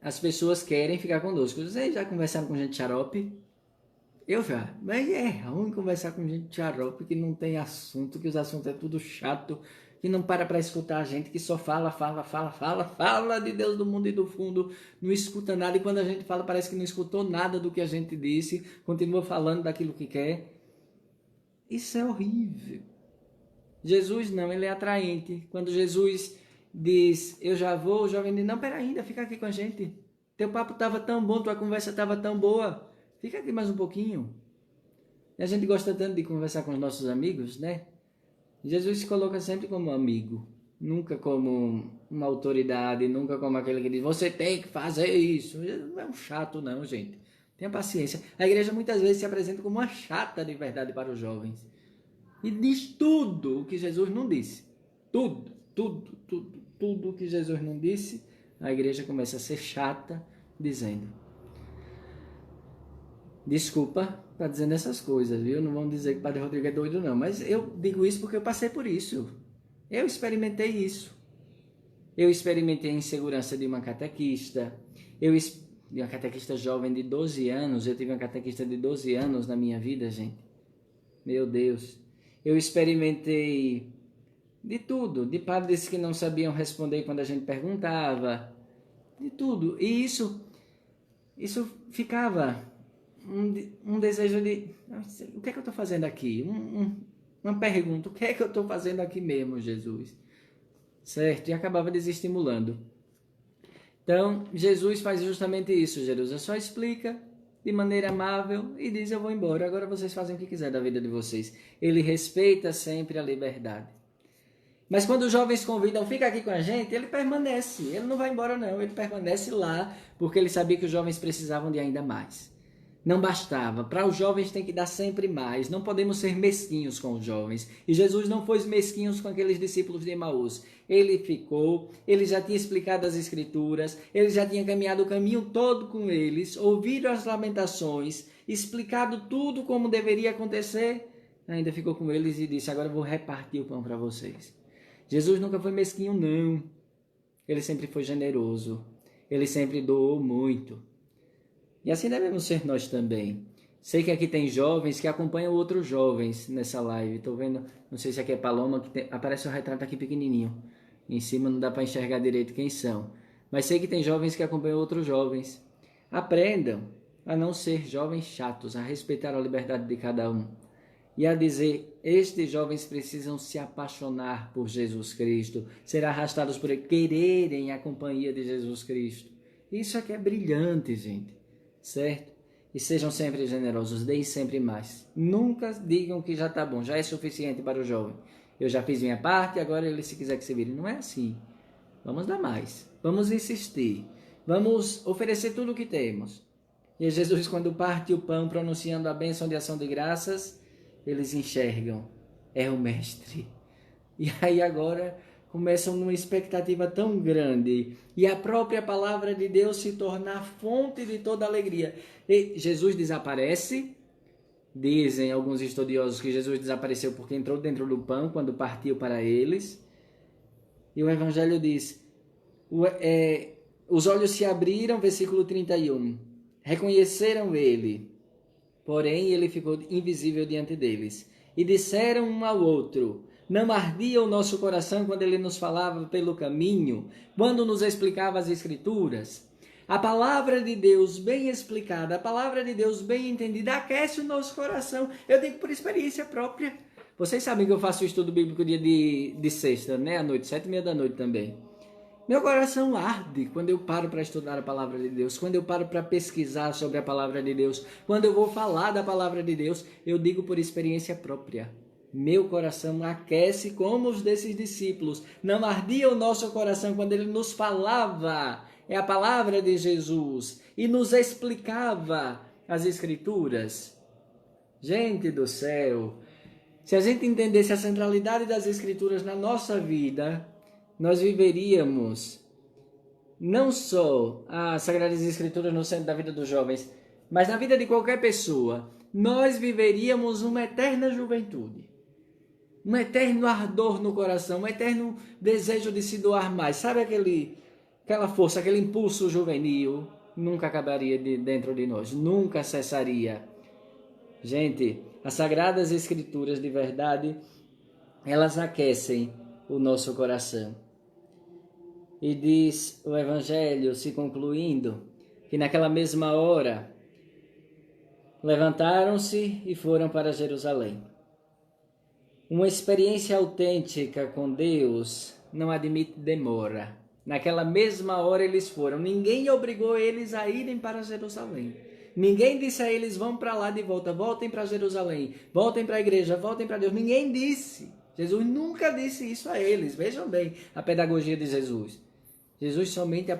as pessoas querem ficar conosco. Vocês já conversaram com gente xarope? Eu já. Mas é ruim conversar com gente xarope que não tem assunto, que os assuntos é tudo chato, que não para escutar a gente, que só fala de Deus, do mundo e do fundo, não escuta nada. E quando a gente fala, parece que não escutou nada do que a gente disse, continua falando daquilo que quer. Isso é horrível. Jesus não, ele é atraente. Quando Jesus diz, eu já vou, o jovem diz, não, pera ainda, fica aqui com a gente. Teu papo estava tão bom, tua conversa estava tão boa. Fica aqui mais um pouquinho. E a gente gosta tanto de conversar com os nossos amigos, né? Jesus se coloca sempre como amigo. Nunca como uma autoridade, nunca como aquele que diz, você tem que fazer isso. Não é um chato não, gente. Tenha paciência. A igreja muitas vezes se apresenta como uma chata de verdade para os jovens. E diz tudo o que Jesus não disse. Tudo o que Jesus não disse, a igreja começa a ser chata, dizendo. Desculpa estar dizendo essas coisas, viu? Não vão dizer que o Padre Rodrigo é doido, não. Mas eu digo isso porque eu passei por isso. Eu experimentei isso. Eu experimentei a insegurança de uma catequista. De uma catequista jovem de 12 anos. Eu tive uma catequista de 12 anos na minha vida, gente. Meu Deus. Eu experimentei de tudo. De padres que não sabiam responder quando a gente perguntava. De tudo. E isso ficava... Um desejo de... O que é que eu estou fazendo aqui? Uma pergunta. O que é que eu estou fazendo aqui mesmo, Jesus? Certo? E acabava desestimulando. Então, Jesus faz justamente isso, Jesus. Só explica de maneira amável e diz, eu vou embora. Agora vocês fazem o que quiser da vida de vocês. Ele respeita sempre a liberdade. Mas quando os jovens convidam, fica aqui com a gente, ele permanece. Ele não vai embora, não. Ele permanece lá, porque ele sabia que os jovens precisavam de ainda mais. Não bastava. Para os jovens tem que dar sempre mais. Não podemos ser mesquinhos com os jovens. E Jesus não foi mesquinho com aqueles discípulos de Emaús. Ele ficou, ele já tinha explicado as Escrituras, ele já tinha caminhado o caminho todo com eles, ouvido as lamentações, explicado tudo como deveria acontecer. Ainda ficou com eles e disse, agora eu vou repartir o pão para vocês. Jesus nunca foi mesquinho, não. Ele sempre foi generoso. Ele sempre doou muito. E assim devemos ser nós também. Sei que aqui tem jovens que acompanham outros jovens nessa live. Estou vendo, não sei se aqui é Paloma, aparece o retrato aqui pequenininho. Em cima não dá para enxergar direito quem são. Mas sei que tem jovens que acompanham outros jovens. Aprendam a não ser jovens chatos, a respeitar a liberdade de cada um. E a dizer, estes jovens precisam se apaixonar por Jesus Cristo, ser arrastados por ele, quererem a companhia de Jesus Cristo. Isso aqui é brilhante, gente. Certo? E sejam sempre generosos, deem sempre mais. Nunca digam que já está bom, já é suficiente para o jovem. Eu já fiz minha parte, agora ele se quiser que se vire. Não é assim. Vamos dar mais. Vamos insistir. Vamos oferecer tudo o que temos. E Jesus, quando parte o pão, pronunciando a bênção de ação de graças, eles enxergam. É o Mestre. E aí agora começam numa expectativa tão grande, e a própria palavra de Deus se torna a fonte de toda alegria. E Jesus desaparece, dizem alguns estudiosos que Jesus desapareceu porque entrou dentro do pão quando partiu para eles, e o Evangelho diz, os olhos se abriram, versículo 31, reconheceram ele, porém ele ficou invisível diante deles, e disseram um ao outro, não ardia o nosso coração quando ele nos falava pelo caminho, quando nos explicava as Escrituras? A palavra de Deus bem explicada, a palavra de Deus bem entendida, aquece o nosso coração. Eu digo por experiência própria. Vocês sabem que eu faço o estudo bíblico dia de sexta, né? À noite, 7:30 da noite também. Meu coração arde quando eu paro para estudar a palavra de Deus, quando eu paro para pesquisar sobre a palavra de Deus, quando eu vou falar da palavra de Deus, eu digo por experiência própria. Meu coração aquece como os desses discípulos. Não ardia o nosso coração quando ele nos falava, é a palavra de Jesus, e nos explicava as Escrituras. Gente do céu, Se a gente entendesse a centralidade das Escrituras na nossa vida, nós viveríamos não só as Sagradas Escrituras no centro da vida dos jovens, mas na vida de qualquer pessoa. Nós viveríamos uma eterna juventude, um eterno ardor no coração, um eterno desejo de se doar mais. Sabe aquela força, aquele impulso juvenil? Nunca acabaria dentro de nós, nunca cessaria. Gente, as Sagradas Escrituras de verdade, elas aquecem o nosso coração. E diz o Evangelho, se concluindo, que naquela mesma hora levantaram-se e foram para Jerusalém. Uma experiência autêntica com Deus não admite demora. Naquela mesma hora eles foram. Ninguém obrigou eles a irem para Jerusalém. Ninguém disse a eles, vão para lá de volta, voltem para Jerusalém, voltem para a igreja, voltem para Deus. Ninguém disse. Jesus nunca disse isso a eles. Vejam bem a pedagogia de Jesus. Jesus somente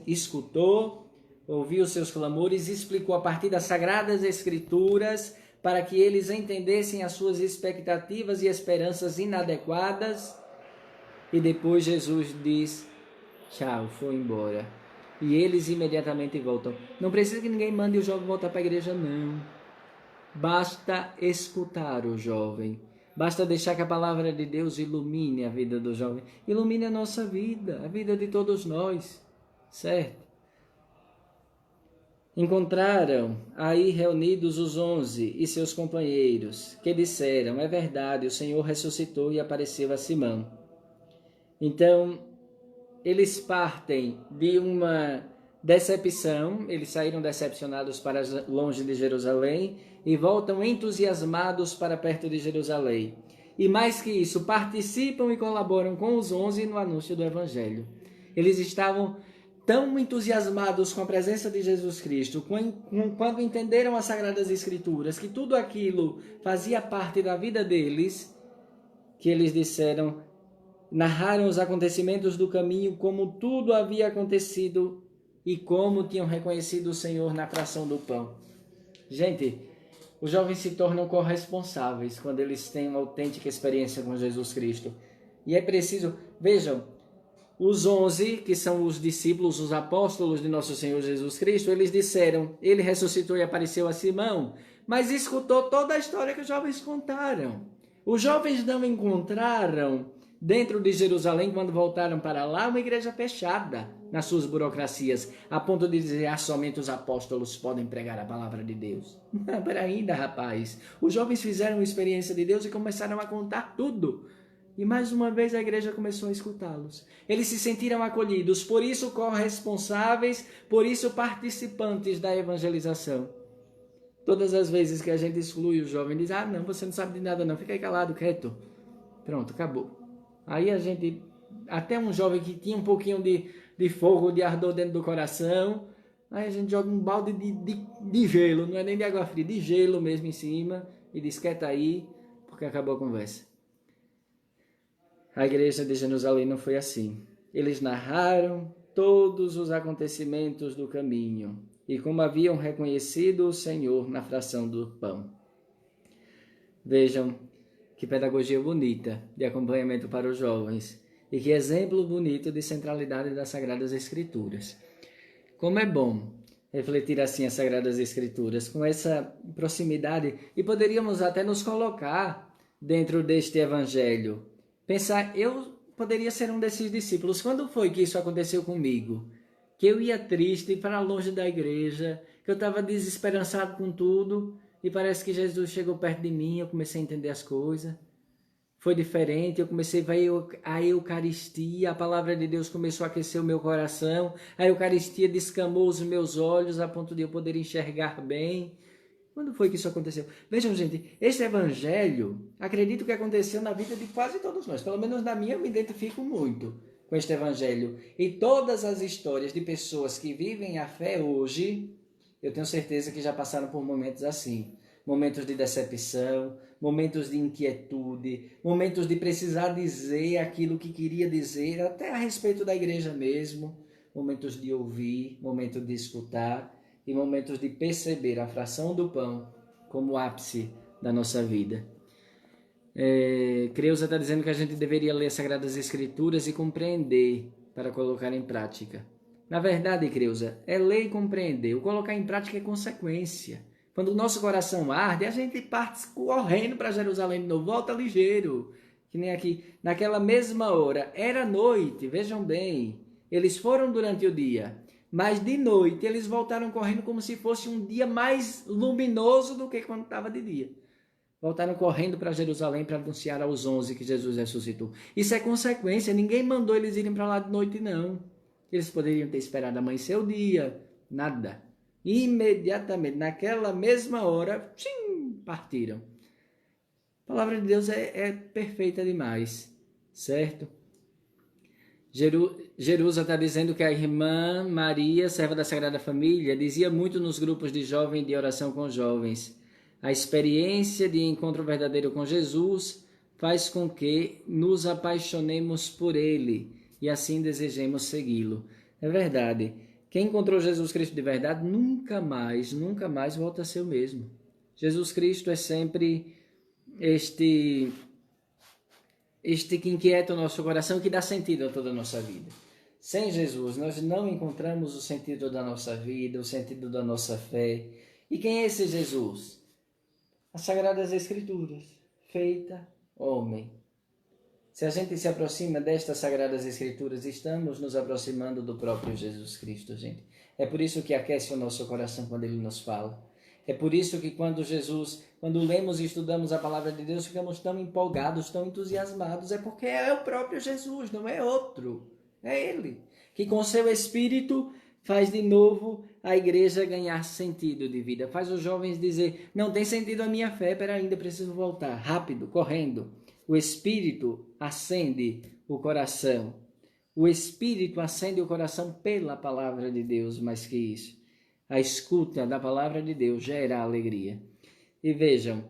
escutou, ouviu seus clamores e explicou a partir das Sagradas Escrituras para que eles entendessem as suas expectativas e esperanças inadequadas. E depois Jesus diz, tchau, foi embora. E eles imediatamente voltam. Não precisa que ninguém mande o jovem voltar para a igreja, não. Basta escutar o jovem. Basta deixar que a palavra de Deus ilumine a vida do jovem. Ilumine a nossa vida, a vida de todos nós. Certo? Encontraram aí reunidos os 11 e seus companheiros, que disseram, é verdade, o Senhor ressuscitou e apareceu a Simão. Então, eles partem de uma decepção, eles saíram decepcionados para longe de Jerusalém e voltam entusiasmados para perto de Jerusalém. E mais que isso, participam e colaboram com os 11 no anúncio do Evangelho. Eles estavam tão entusiasmados com a presença de Jesus Cristo, quando entenderam as Sagradas Escrituras, que tudo aquilo fazia parte da vida deles, que eles disseram, narraram os acontecimentos do caminho, como tudo havia acontecido e como tinham reconhecido o Senhor na fração do pão. Gente, os jovens se tornam corresponsáveis quando eles têm uma autêntica experiência com Jesus Cristo. E é preciso, vejam, os 11, que são os discípulos, os apóstolos de nosso Senhor Jesus Cristo, eles disseram, ele ressuscitou e apareceu a Simão, mas escutou toda a história que os jovens contaram. Os jovens não encontraram dentro de Jerusalém, quando voltaram para lá, uma igreja fechada nas suas burocracias, a ponto de dizer, somente os apóstolos podem pregar a palavra de Deus. Não, pera ainda, rapaz. Os jovens fizeram uma experiência de Deus e começaram a contar tudo. E mais uma vez a igreja começou a escutá-los. Eles se sentiram acolhidos, por isso corresponsáveis, por isso participantes da evangelização. Todas as vezes que a gente exclui o jovem, diz, não, você não sabe de nada não, fica aí calado, quieto. Pronto, acabou. Aí a gente, até um jovem que tinha um pouquinho de fogo, de ardor dentro do coração, aí a gente joga um balde de gelo, não é nem de água fria, de gelo mesmo em cima, e diz, quieta aí, porque acabou a conversa. A igreja de Jerusalém não foi assim. Eles narraram todos os acontecimentos do caminho, e como haviam reconhecido o Senhor na fração do pão. Vejam, que pedagogia bonita de acompanhamento para os jovens e que exemplo bonito de centralidade das Sagradas Escrituras. Como é bom refletir assim as Sagradas Escrituras com essa proximidade e poderíamos até nos colocar dentro deste Evangelho. Pensar, eu poderia ser um desses discípulos. Quando foi que isso aconteceu comigo? Que eu ia triste para longe da igreja, que eu estava desesperançado com tudo. E parece que Jesus chegou perto de mim, eu comecei a entender as coisas. Foi diferente, eu comecei a ver a Eucaristia, a palavra de Deus começou a aquecer o meu coração. A Eucaristia descamou os meus olhos a ponto de eu poder enxergar bem. Quando foi que isso aconteceu? Vejam, gente, este Evangelho, acredito que aconteceu na vida de quase todos nós. Pelo menos na minha, eu me identifico muito com este Evangelho. E todas as histórias de pessoas que vivem a fé hoje, eu tenho certeza que já passaram por momentos assim. Momentos de decepção, momentos de inquietude, momentos de precisar dizer aquilo que queria dizer, até a respeito da igreja mesmo. Momentos de ouvir, momentos de escutar e momentos de perceber a fração do pão como ápice da nossa vida. Creuza está dizendo que a gente deveria ler as Sagradas Escrituras e compreender para colocar em prática. Na verdade, Creuza, é ler e compreender. O colocar em prática é consequência. Quando o nosso coração arde, a gente parte correndo para Jerusalém de novo, volta ligeiro. Que nem aqui, naquela mesma hora, era noite, vejam bem. Eles foram durante o dia, mas de noite eles voltaram correndo como se fosse um dia mais luminoso do que quando estava de dia. Voltaram correndo para Jerusalém para anunciar aos 11 que Jesus ressuscitou. Isso é consequência, ninguém mandou eles irem para lá de noite, não. Eles poderiam ter esperado amanhecer o dia, nada. Imediatamente, naquela mesma hora, partiram. A palavra de Deus é perfeita demais, certo? Jerusa está dizendo que a irmã Maria, serva da Sagrada Família, dizia muito nos grupos de jovens de oração com jovens. A experiência de encontro verdadeiro com Jesus faz com que nos apaixonemos por Ele e assim desejemos segui-lo. É verdade. Quem encontrou Jesus Cristo de verdade nunca mais volta a ser o mesmo. Jesus Cristo é sempre este que inquieta o nosso coração, que dá sentido a toda a nossa vida. Sem Jesus, nós não encontramos o sentido da nossa vida, o sentido da nossa fé. E quem é esse Jesus? As Sagradas Escrituras, feita homem. Se a gente se aproxima destas Sagradas Escrituras, estamos nos aproximando do próprio Jesus Cristo, gente. É por isso que aquece o nosso coração quando Ele nos fala. É por isso que quando lemos e estudamos a Palavra de Deus, ficamos tão empolgados, tão entusiasmados. É porque é o próprio Jesus, não é outro. É Ele, que com seu Espírito faz de novo a igreja ganhar sentido de vida. Faz os jovens dizer, não tem sentido a minha fé, ainda preciso voltar. Rápido, correndo. O Espírito acende o coração. O Espírito acende o coração pela palavra de Deus, mais que isso. A escuta da palavra de Deus gera alegria. E vejam,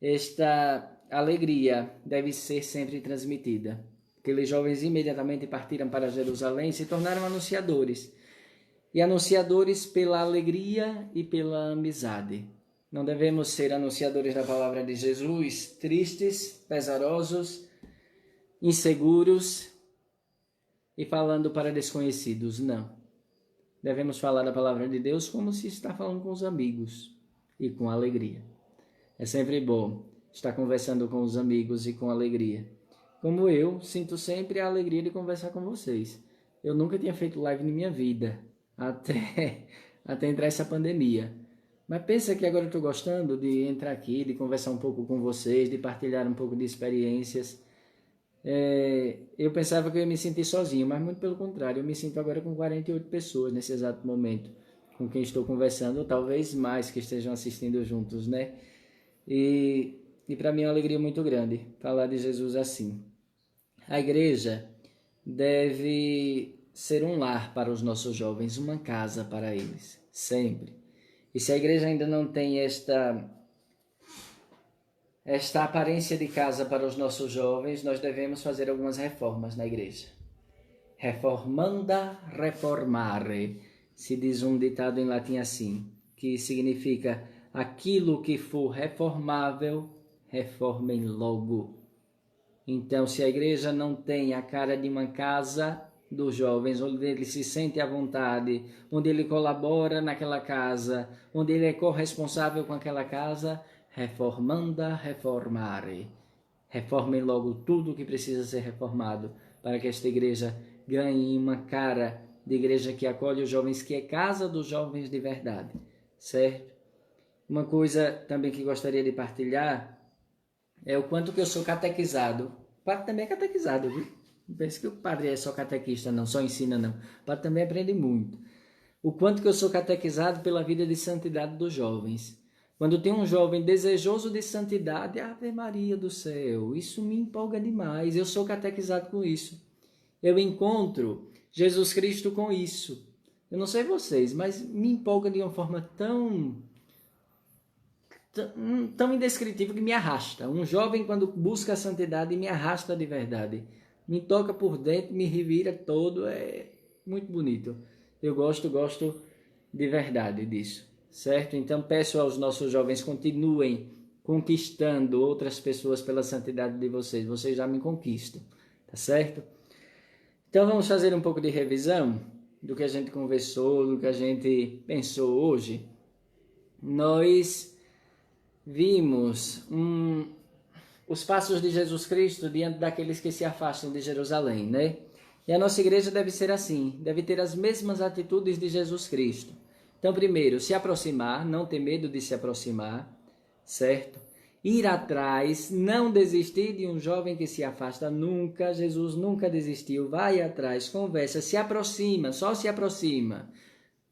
esta alegria deve ser sempre transmitida. Aqueles jovens imediatamente partiram para Jerusalém e se tornaram anunciadores. E anunciadores pela alegria e pela amizade. Não devemos ser anunciadores da palavra de Jesus tristes, pesarosos, inseguros e falando para desconhecidos. Não. Devemos falar da palavra de Deus como se está falando com os amigos e com alegria. É sempre bom estar conversando com os amigos e com alegria. Como eu sinto sempre a alegria de conversar com vocês. Eu nunca tinha feito live na minha vida. Até entrar essa pandemia. Mas pensa que agora eu estou gostando de entrar aqui, de conversar um pouco com vocês, de partilhar um pouco de experiências. Eu pensava que eu ia me sentir sozinho, mas muito pelo contrário, eu me sinto agora com 48 pessoas nesse exato momento, com quem estou conversando, ou talvez mais que estejam assistindo juntos, né? E para mim é uma alegria muito grande falar de Jesus assim. A igreja deve ser um lar para os nossos jovens, uma casa para eles, sempre. E se a igreja ainda não tem esta aparência de casa para os nossos jovens, nós devemos fazer algumas reformas na igreja. Reformanda reformare, se diz um ditado em latim assim, que significa aquilo que for reformável, reformem logo. Então, se a igreja não tem a cara de uma casa dos jovens, onde ele se sente à vontade, onde ele colabora naquela casa, onde ele é corresponsável com aquela casa, reformanda reformare. Reformem logo tudo o que precisa ser reformado, para que esta igreja ganhe uma cara de igreja que acolhe os jovens, que é casa dos jovens de verdade, certo? Uma coisa também que gostaria de partilhar é o quanto que eu sou catequizado. O padre também é catequizado, viu? Não pense que o padre é só catequista, não, só ensina, não. O padre também aprende muito. O quanto que eu sou catequizado pela vida de santidade dos jovens. Quando tem um jovem desejoso de santidade, Ave Maria do céu, isso me empolga demais. Eu sou catequizado com isso. Eu encontro Jesus Cristo com isso. Eu não sei vocês, mas me empolga de uma forma tão indescritível que me arrasta. Um jovem, quando busca a santidade, me arrasta de verdade. Me toca por dentro, me revira todo, é muito bonito. Eu gosto de verdade disso, certo? Então peço aos nossos jovens, continuem conquistando outras pessoas pela santidade de vocês já me conquistam, tá certo? Então vamos fazer um pouco de revisão do que a gente conversou, do que a gente pensou hoje. Nós vimos os passos de Jesus Cristo diante daqueles que se afastam de Jerusalém, né? E a nossa igreja deve ser assim, deve ter as mesmas atitudes de Jesus Cristo. Então, primeiro, se aproximar, não ter medo de se aproximar, certo? Ir atrás, não desistir de um jovem que se afasta nunca. Jesus nunca desistiu. Vai atrás, conversa, se aproxima, só se aproxima.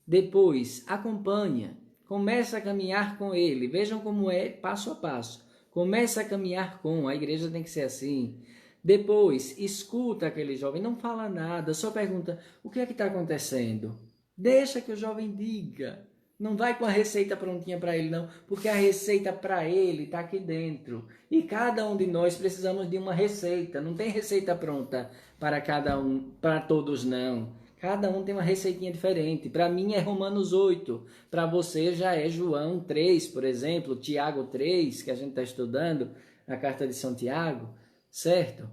Depois, acompanha, começa a caminhar com ele. Vejam como é passo a passo. Começa a caminhar com, a igreja tem que ser assim. Depois, escuta aquele jovem, não fala nada, só pergunta, o que é que está acontecendo? Deixa que o jovem diga. Não vai com a receita prontinha para ele, não, porque a receita para ele está aqui dentro. E cada um de nós precisamos de uma receita. Não tem receita pronta para cada um, para todos, não. Cada um tem uma receitinha diferente. Para mim é Romanos 8. Para você já é João 3, por exemplo, Tiago 3, que a gente está estudando, a carta de São Tiago, certo?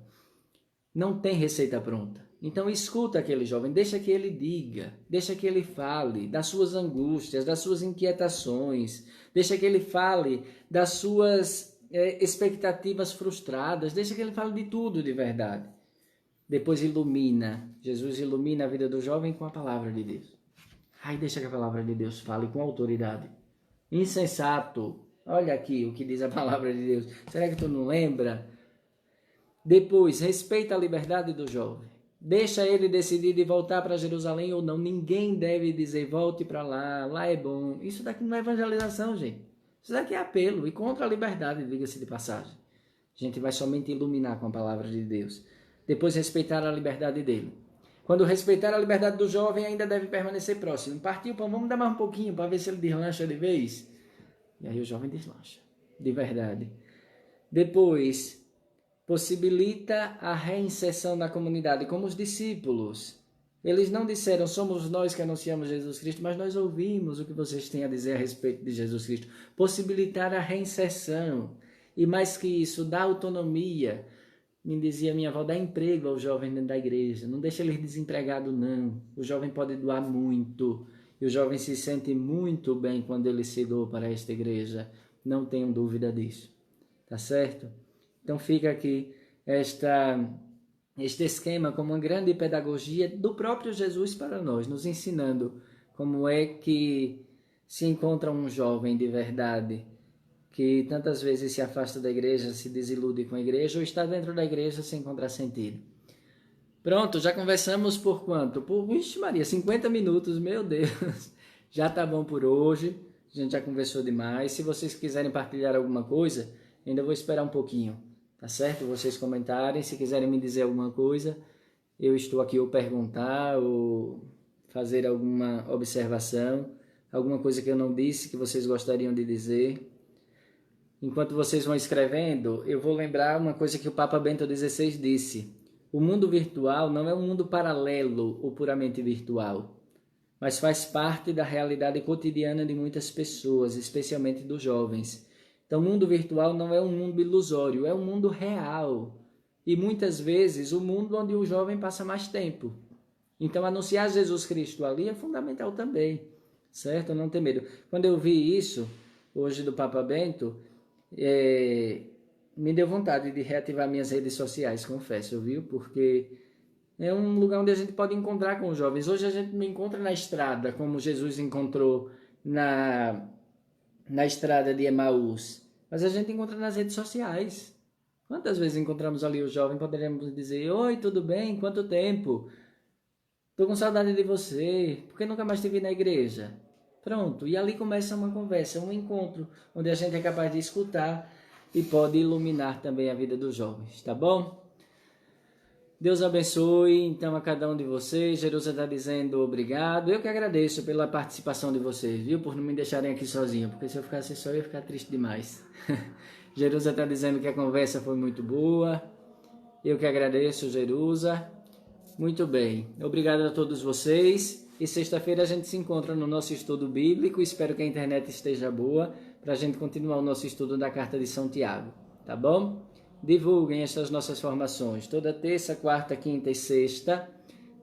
Não tem receita pronta. Então escuta aquele jovem, deixa que ele diga, deixa que ele fale das suas angústias, das suas inquietações, deixa que ele fale das suas expectativas frustradas, deixa que ele fale de tudo de verdade. Depois ilumina, Jesus ilumina a vida do jovem com a palavra de Deus. Aí deixa que a palavra de Deus fale com autoridade. Insensato, olha aqui o que diz a palavra de Deus, será que tu não lembra? Depois, respeita a liberdade do jovem. Deixa ele decidir de voltar para Jerusalém ou não. Ninguém deve dizer, volte para lá, lá é bom. Isso daqui não é evangelização, gente. Isso daqui é apelo e contra a liberdade, diga-se de passagem. A gente vai somente iluminar com a palavra de Deus. Depois, respeitar a liberdade dele. Quando respeitar a liberdade do jovem, ainda deve permanecer próximo. Partiu, pão, vamos dar mais um pouquinho para ver se ele deslancha de vez. E aí o jovem deslancha, de verdade. Depois, possibilita a reinserção na comunidade, como os discípulos. Eles não disseram, somos nós que anunciamos Jesus Cristo, mas nós ouvimos o que vocês têm a dizer a respeito de Jesus Cristo. Possibilitar a reinserção. E mais que isso, dar autonomia. Me dizia minha avó, dá emprego ao jovem dentro da igreja. Não deixa ele desempregado, não. O jovem pode doar muito. E o jovem se sente muito bem quando ele se doa para esta igreja. Não tenham dúvida disso. Tá certo? Então fica aqui este esquema como uma grande pedagogia do próprio Jesus para nós, nos ensinando como é que se encontra um jovem de verdade, que tantas vezes se afasta da igreja, se desilude com a igreja, ou está dentro da igreja sem encontrar sentido. Pronto, já conversamos por quanto? Vixe Maria, 50 minutos, meu Deus. Já tá bom por hoje, a gente já conversou demais. Se vocês quiserem partilhar alguma coisa, ainda vou esperar um pouquinho. Tá certo? Vocês comentarem, se quiserem me dizer alguma coisa, eu estou aqui ou perguntar, ou fazer alguma observação, alguma coisa que eu não disse, que vocês gostariam de dizer. Enquanto vocês vão escrevendo, eu vou lembrar uma coisa que o Papa Bento XVI disse. O mundo virtual não é um mundo paralelo ou puramente virtual, mas faz parte da realidade cotidiana de muitas pessoas, especialmente dos jovens. Então, o mundo virtual não é um mundo ilusório, é um mundo real. E muitas vezes o mundo onde o jovem passa mais tempo. Então, anunciar Jesus Cristo ali é fundamental também, certo? Não ter medo. Quando eu vi isso, hoje do Papa Bento, me deu vontade de reativar minhas redes sociais, confesso, viu? Porque é um lugar onde a gente pode encontrar com os jovens. Hoje a gente me encontra na estrada, como Jesus encontrou na estrada de Emaús, mas a gente encontra nas redes sociais. Quantas vezes encontramos ali o jovem, poderíamos dizer, oi, tudo bem? Quanto tempo? Estou com saudade de você, por que nunca mais te vi na igreja? Pronto, e ali começa uma conversa, um encontro, onde a gente é capaz de escutar e pode iluminar também a vida dos jovens, tá bom? Deus abençoe, então, a cada um de vocês. Jerusa está dizendo obrigado. Eu que agradeço pela participação de vocês, viu? Por não me deixarem aqui sozinho, porque se eu ficasse só, eu ia ficar triste demais. Jerusa está dizendo que a conversa foi muito boa. Eu que agradeço, Jerusa. Muito bem. Obrigado a todos vocês. E sexta-feira a gente se encontra no nosso estudo bíblico. Espero que a internet esteja boa para a gente continuar o nosso estudo da Carta de São Tiago, tá bom? Divulguem essas nossas formações. Toda terça, quarta, quinta e sexta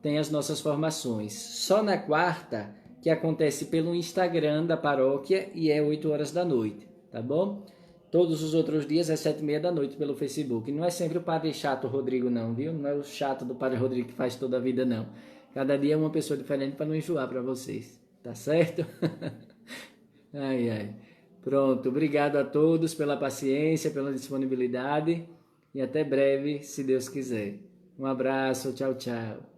tem as nossas formações. Só na quarta, que acontece pelo Instagram da paróquia e é 8 horas da noite, tá bom? Todos os outros dias é 7h30 da noite pelo Facebook. Não é sempre o padre chato Rodrigo não, viu? Não é o chato do padre Rodrigo que faz toda a vida não. Cada dia é uma pessoa diferente para não enjoar para vocês, tá certo? Ai, ai. Pronto, obrigado a todos pela paciência, pela disponibilidade e até breve, se Deus quiser. Um abraço, tchau, tchau.